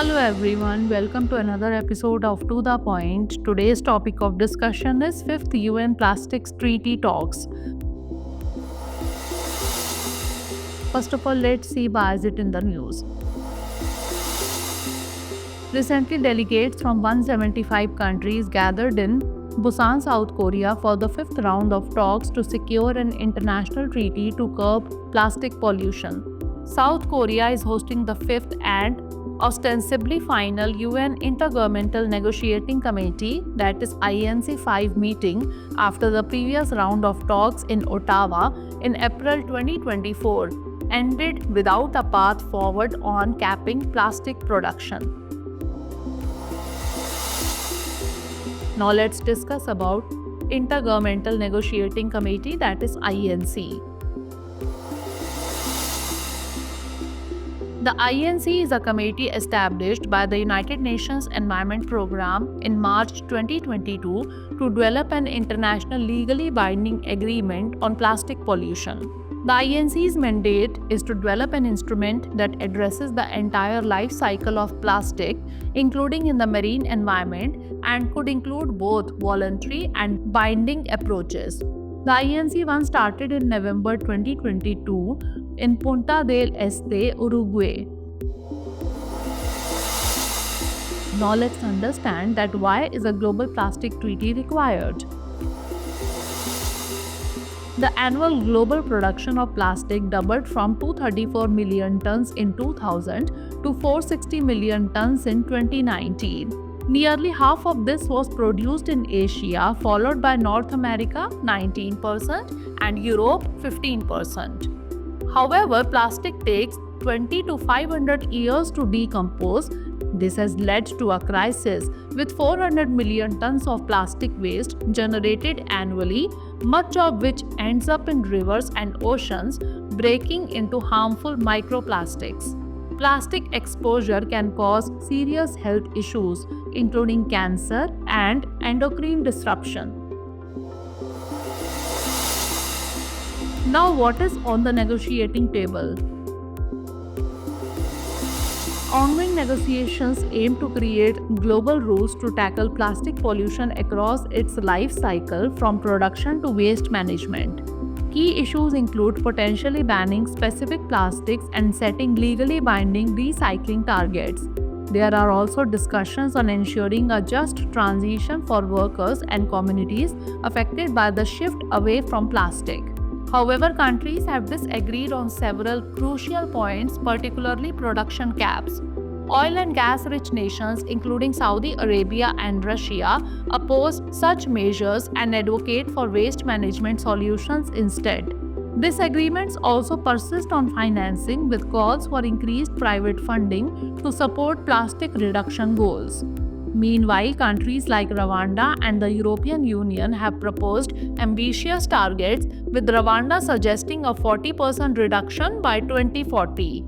Hello everyone, welcome to another episode of To The Point. Today's topic of discussion is 5th UN Plastics Treaty Talks. First of all, let's see why is it in the news. Recently, delegates from 175 countries gathered in Busan, South Korea for the 5th round of talks to secure an international treaty to curb plastic pollution. South Korea is hosting the 5th and ostensibly final UN Intergovernmental Negotiating Committee, that is INC 5 meeting after the previous round of talks in Ottawa in April 2024 ended without a path forward on capping plastic production. Now let's discuss about Intergovernmental Negotiating Committee, that is INC. The INC is a committee established by the United Nations Environment Programme in March 2022 to develop an international legally binding agreement on plastic pollution. The INC's mandate is to develop an instrument that addresses the entire life cycle of plastic, including in the marine environment, and could include both voluntary and binding approaches. The INC once started in November 2022 in Punta del Este, Uruguay. Now let's understand that why is a global plastic treaty required? The annual global production of plastic doubled from 234 million tons in 2000 to 460 million tons in 2019. Nearly half of this was produced in Asia, followed by North America 19% and Europe 15%. However, plastic takes 20 to 500 years to decompose. This has led to a crisis with 400 million tons of plastic waste generated annually, much of which ends up in rivers and oceans, breaking into harmful microplastics. Plastic exposure can cause serious health issues, including cancer and endocrine disruption. Now, what is on the negotiating table? Ongoing negotiations aim to create global rules to tackle plastic pollution across its life cycle from production to waste management. Key issues include potentially banning specific plastics and setting legally binding recycling targets. There are also discussions on ensuring a just transition for workers and communities affected by the shift away from plastic. However, countries have disagreed on several crucial points, particularly production caps. Oil and gas-rich nations, including Saudi Arabia and Russia, oppose such measures and advocate for waste management solutions instead. Disagreements also persist on financing, with calls for increased private funding to support plastic reduction goals. Meanwhile, countries like Rwanda and the European Union have proposed ambitious targets, with Rwanda suggesting a 40% reduction by 2040.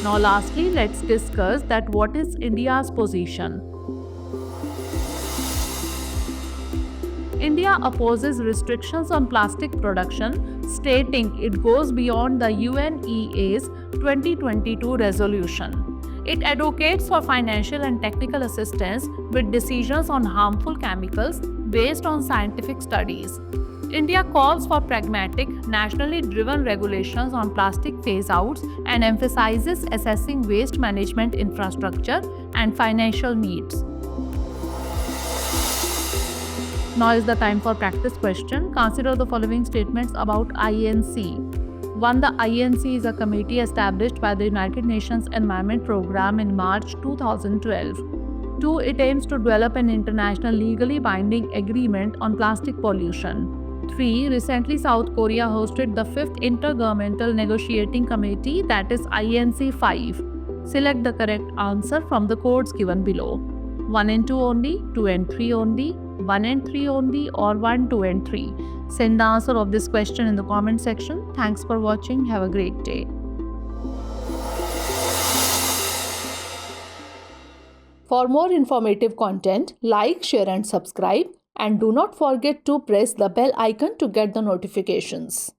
Now lastly, let's discuss that what is India's position. India opposes restrictions on plastic production, stating it goes beyond the UNEA's 2022 resolution. It advocates for financial and technical assistance with decisions on harmful chemicals based on scientific studies. India calls for pragmatic, nationally driven regulations on plastic phase-outs and emphasizes assessing waste management infrastructure and financial needs. Now is the time for practice question. Consider the following statements about INC. 1. The INC is a committee established by the United Nations Environment Programme in March 2012. 2. It aims to develop an international legally binding agreement on plastic pollution. 3. Recently, South Korea hosted the 5th Intergovernmental Negotiating Committee, that is INC 5. Select the correct answer from the codes given below. 1 and 2 only, 2 and 3 only, 1 and 3 only, or 1, 2 and 3. Send the answer of this question in the comment section. Thanks for watching. Have a great day. For more informative content, like, share and subscribe. And do not forget to press the bell icon to get the notifications.